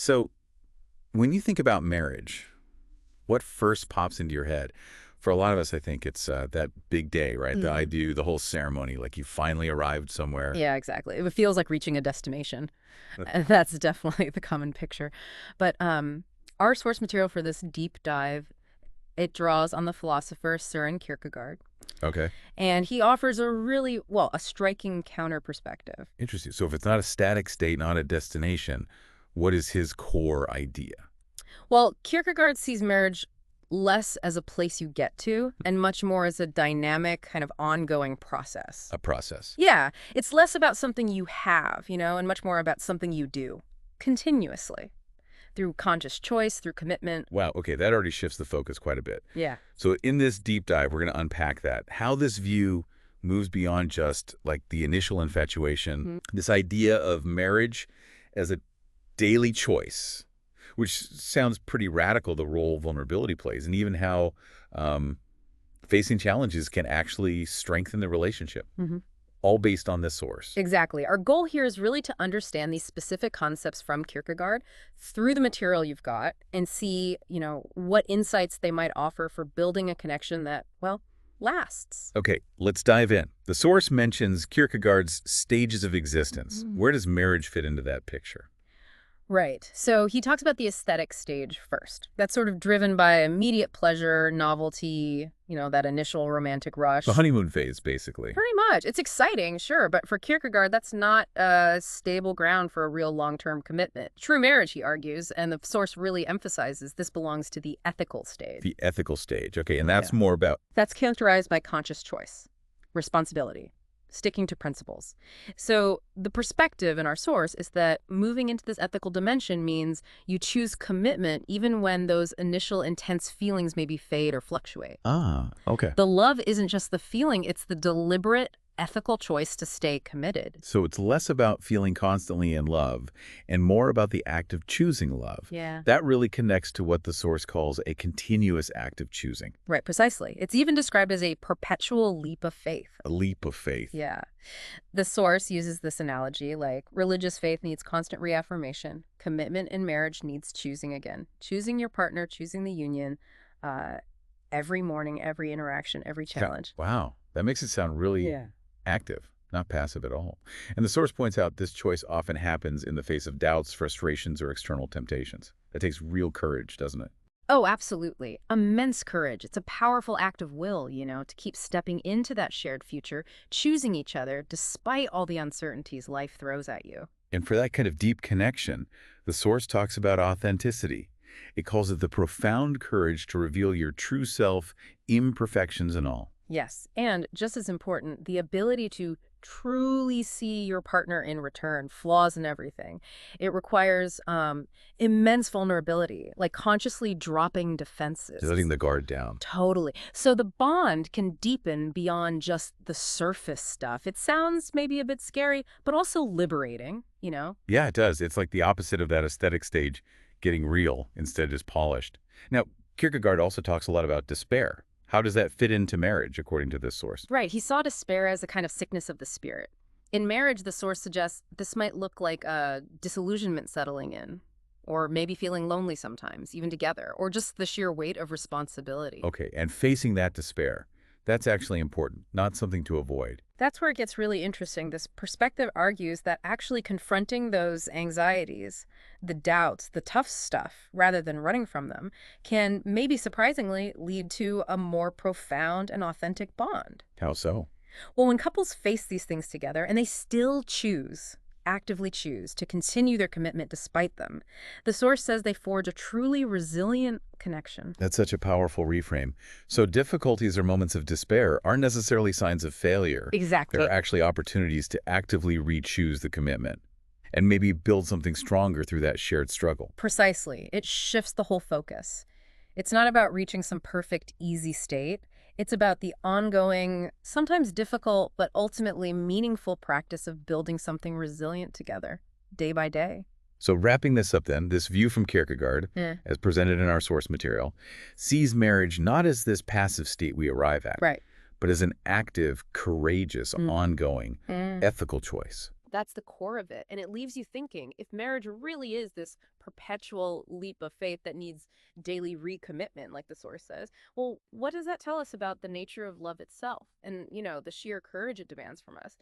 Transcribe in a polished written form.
So when you think about marriage, what first pops into your head? For a lot of us, I think it's that big day, right? The I do, the whole ceremony, like you finally arrived somewhere. Yeah, exactly. It feels like reaching a destination. And that's definitely the common picture. But our source material for this deep dive, it draws on the philosopher Søren Kierkegaard. Okay. And he offers a really, well, a striking counter perspective. Interesting. So if it's not a static state, not a destination, what is his core idea? Well, Kierkegaard sees marriage less as a place you get to and much more as a dynamic, kind of ongoing process. A process. Yeah, it's less about something you have, and much more about something you do continuously through conscious choice, through commitment. Wow. Okay. That already shifts the focus quite a bit. Yeah. So in this deep dive, we're going to unpack that, how this view moves beyond just like the initial infatuation, this idea of marriage as a daily choice, which sounds pretty radical, the role vulnerability plays, and even how facing challenges can actually strengthen the relationship, all based on this source. Exactly. Our goal here is really to understand these specific concepts from Kierkegaard through the material you've got and see, what insights they might offer for building a connection that, well, lasts. Okay, let's dive in. The source mentions Kierkegaard's stages of existence. Where does marriage fit into that picture? Right. So he talks about the aesthetic stage first. That's sort of driven by immediate pleasure, novelty, that initial romantic rush. The honeymoon phase, basically. Pretty much. It's exciting, sure, but for Kierkegaard, that's not a stable ground for a real long-term commitment. True marriage, he argues, and the source really emphasizes this belongs to the ethical stage. The ethical stage. Okay, and that's more about... That's characterized by conscious choice, responsibility, sticking to principles. So the perspective in our source is that moving into this ethical dimension means you choose commitment even when those initial intense feelings maybe fade or fluctuate. Ah, okay. The love isn't just the feeling, it's the deliberate ethical choice to stay committed. So it's less about feeling constantly in love and more about the act of choosing love. Yeah. That really connects to what the source calls a continuous act of choosing. Right, precisely. It's even described as a perpetual leap of faith. A leap of faith. Yeah. The source uses this analogy like religious faith needs constant reaffirmation. Commitment in marriage needs choosing again. Choosing your partner, choosing the union, every morning, every interaction, every challenge. Wow. That makes it sound really active, not passive at all. And the source points out this choice often happens in the face of doubts, frustrations, or external temptations. That takes real courage, doesn't it? Oh, absolutely. Immense courage. It's a powerful act of will, to keep stepping into that shared future, choosing each other despite all the uncertainties life throws at you. And for that kind of deep connection, the source talks about authenticity. It calls it the profound courage to reveal your true self, imperfections and all. Yes, and just as important, the ability to truly see your partner in return, flaws and everything. It requires immense vulnerability, like consciously dropping defenses. Letting the guard down. Totally. So the bond can deepen beyond just the surface stuff. It sounds maybe a bit scary, but also liberating, Yeah, it does. It's like the opposite of that aesthetic stage, getting real instead of just polished. Now, Kierkegaard also talks a lot about despair. How does that fit into marriage, according to this source? Right. He saw despair as a kind of sickness of the spirit. In marriage, the source suggests this might look like a disillusionment settling in, or maybe feeling lonely sometimes, even together, or just the sheer weight of responsibility. Okay, and facing that despair, that's actually important, not something to avoid. That's where it gets really interesting. This perspective argues that actually confronting those anxieties, the doubts, the tough stuff, rather than running from them, can maybe surprisingly lead to a more profound and authentic bond. How so? Well, when couples face these things together and they still actively choose to continue their commitment despite them, the source says they forge a truly resilient connection. That's such a powerful reframe. So difficulties or moments of despair aren't necessarily signs of failure. Exactly. They're actually opportunities to actively re-choose the commitment and maybe build something stronger through that shared struggle. Precisely. It shifts the whole focus. It's not about reaching some perfect, easy state. It's about the ongoing, sometimes difficult, but ultimately meaningful practice of building something resilient together, day by day. So wrapping this up then, this view from Kierkegaard, as presented in our source material, sees marriage not as this passive state we arrive at, Right. but as an active, courageous, ongoing, ethical choice. That's the core of it. And it leaves you thinking, if marriage really is this perpetual leap of faith that needs daily recommitment, like the source says, well, what does that tell us about the nature of love itself and, the sheer courage it demands from us?